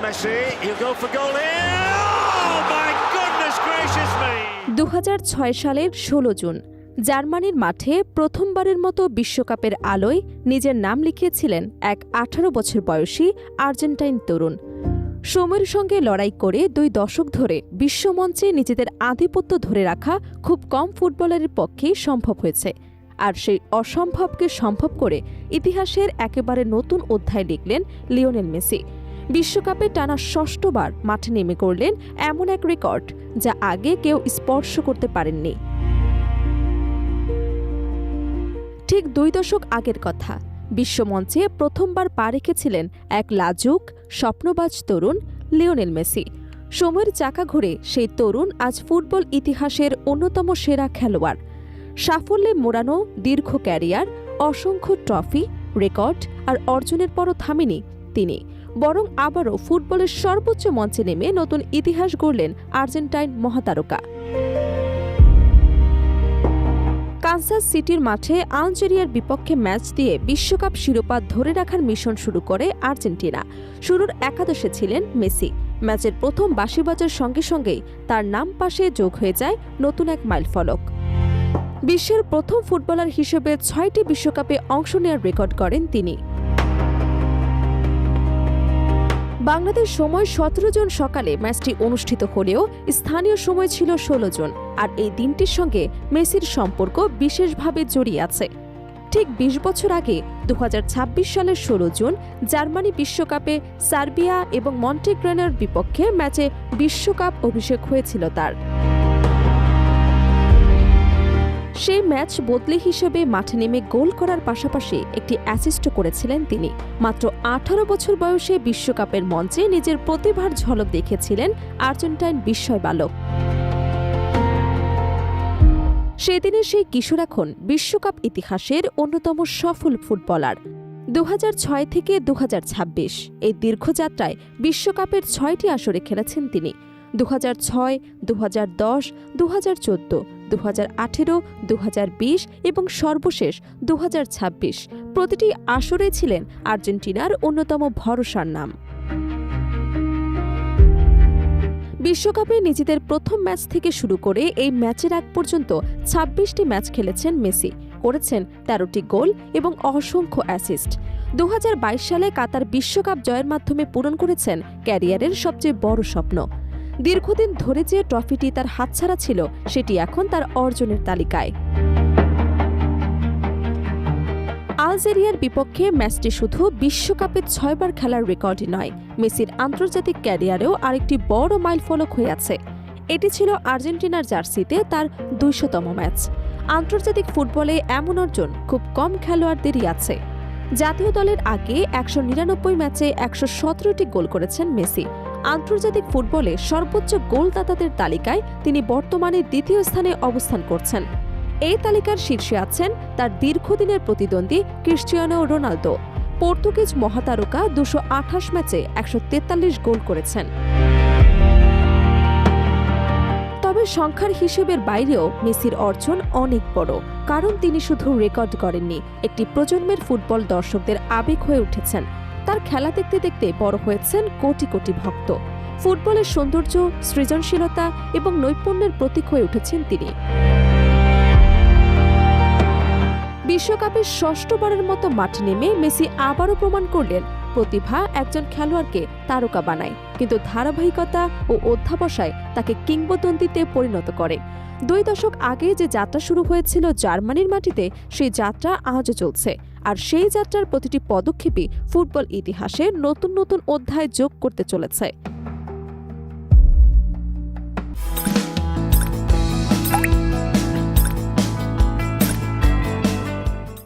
Messi, he'll go for goal here. Oh my goodness gracious me! 2006 সালের 16 June জার্মানির মাঠে প্রথমবারের মতো বিশ্বকাপের আলোয় নিজের নাম লিখিয়েছিলেন এক 18 বছর বয়সী আর্জেন্টাইন তরুণ। সময়ের সঙ্গে লড়াই করে 2 দশক ধরে বিশ্বমঞ্চে নিজেদের আধিপত্য ধরে রাখা খুব কম ফুটবলারের পক্ষেই সম্ভব হয়েছে। আর সেই অসম্ভবকে সম্ভব করে ইতিহাসের একেবারে নতুন অধ্যায় লিখলেন লিওনেল মেসি। বিশ্বকাপে টানা 6বার মাঠে নেমে করলেন এমন এক রেকর্ড যা আগে কেউ স্পর্শ করতে পারেননি। ঠিক 2 দশক আগের কথা, বিশ্বমঞ্চে প্রথমবার পা রেখেছিলেন এক লাজুক স্বপ্নবাজ তরুণ লিওনেল মেসি। সময়ের চাকা ঘুরে সেই তরুণ আজ ফুটবল ইতিহাসের অন্যতম সেরা খেলোয়াড়। সাফল্যে মোড়ানো দীর্ঘ ক্যারিয়ার, অসংখ্য ট্রফি, রেকর্ড আর অর্জনের পরও থামেনি তিনি, বরং আবারও ফুটবলের সর্বোচ্চ মঞ্চে নেমে নতুন ইতিহাস গড়লেন আর্জেন্টাইন মহাতারকা। কানসাস সিটির মাঠে আলজেরিয়ার বিপক্ষে ম্যাচ দিয়ে বিশ্বকাপ শিরোপা ধরে রাখার মিশন শুরু করে আর্জেন্টিনা। শুরুর একাদশে ছিলেন মেসি। ম্যাচের প্রথম বাঁশি বাজার সঙ্গে সঙ্গেই তার নাম পাশে যোগ হয়ে যায় নতুন এক মাইলফলক। বিশ্বের প্রথম ফুটবলার হিসেবে 6টি বিশ্বকাপে অংশ নেওয়ার রেকর্ড করেন তিনি। বাংলাদেশ সময় 17 জুন সকালে ম্যাচটি অনুষ্ঠিত হলেও স্থানীয় সময় ছিল 16 জুন, আর এই দিনটির সঙ্গে মেসির সম্পর্ক বিশেষভাবে জড়িয়ে আছে। ঠিক 20 বছর আগে 2026 সালের 16 জুন জার্মানি বিশ্বকাপে সার্বিয়া এবং মন্টেগ্রেনোর বিপক্ষে ম্যাচে বিশ্বকাপ অভিষেক হয়েছিল তার। সেই ম্যাচ বদলি হিসেবে মাঠে নেমে গোল করার পাশাপাশি একটি অ্যাসিস্টও করেছিলেন তিনি। মাত্র 18 বছর বয়সে বিশ্বকাপের মঞ্চে নিজের প্রতিভার ঝলক দেখিয়েছিলেন আর্জেন্টাইন বিস্ময় বালক। সেদিনের সেই কিশোর এখন বিশ্বকাপ ইতিহাসের অন্যতম সফল ফুটবলার। 2006 থেকে 2026 এই দীর্ঘযাত্রায় বিশ্বকাপের 6টি আসরে খেলেছেন তিনি। 2006, 2010, 2014, 2018, 2020 এবং সর্বশেষ 2026 প্রতিটি আসরে ছিলেন আর্জেন্টিনার অন্যতম ভরসার নাম। বিশ্বকাপে নিজেদের প্রথম ম্যাচ থেকে শুরু করে এই ম্যাচের আগ পর্যন্ত 26টি ম্যাচ খেলেছেন মেসি, করেছেন 13টি গোল এবং অসংখ্য অ্যাসিস্ট। 2022 সালে কাতার বিশ্বকাপ জয়ের মাধ্যমে পূরণ করেছেন ক্যারিয়ারের সবচেয়ে বড় স্বপ্ন। দীর্ঘদিন ধরে যে ট্রফিটি তার হাতছাড়া ছিল সেটি এখন তার অর্জনের তালিকায়। আলজেরিয়ার বিপক্ষে ম্যাচটি শুধু বিশ্বকাপে 6বার খেলার রেকর্ডই নয়, মেসির আন্তর্জাতিক ক্যারিয়ারেও আরেকটি বড় মাইলফলক হয়ে আছে। এটি ছিল আর্জেন্টিনার জার্সিতে তার 200তম ম্যাচ। আন্তর্জাতিক ফুটবলে এমন অর্জন খুব কম খেলোয়াড়দেরই আছে। জাতীয় দলের আগে 199 ম্যাচে 117টি গোল করেছেন মেসি। আন্তর্জাতিক ফুটবলে সর্বোচ্চ গোলদাতাদের তালিকায় তিনি বর্তমানে 2য় স্থানে অবস্থান করছেন। এই তালিকার শীর্ষে আছেন তার দীর্ঘদিনের প্রতিদ্বন্দ্বী ক্রিস্টিয়ানো রোনালদো। পর্তুগিজ মহাতারকা 228 ম্যাচে 143 গোল করেছেন। তবে সংখ্যার হিসেবের বাইরেও মেসির অর্জন অনেক বড়, কারণ তিনি শুধু রেকর্ড করেননি, একটি প্রজন্মের ফুটবল দর্শকদের আবেগ হয়ে উঠেছেন। তার খেলা দেখতে দেখতে বড় হয়েছেন কোটি কোটি ভক্ত। ফুটবলের সৌন্দর্য, সৃজনশীলতা এবং নৈপুণ্যের প্রতীক হয়ে উঠেছেন তিনি। বিশ্বকাপে 6বারের মতো মাঠে নেমে মেসি আবারও প্রমাণ করলেন প্রতিভা একজন খেলোয়াড়কে তারকা বানায়, কিন্তু ধারাবাহিকতা ও অধ্যাবসায় তাকে কিংবদন্তিতে পরিণত করে। 2 দশক আগে যে যাত্রা শুরু হয়েছিল জার্মানির মাটিতে, সেই যাত্রা আজও চলছে, আর সেই যাত্রার প্রতিটি পদক্ষেপই ফুটবল ইতিহাসে নতুন নতুন অধ্যায় যোগ করতে চলেছে।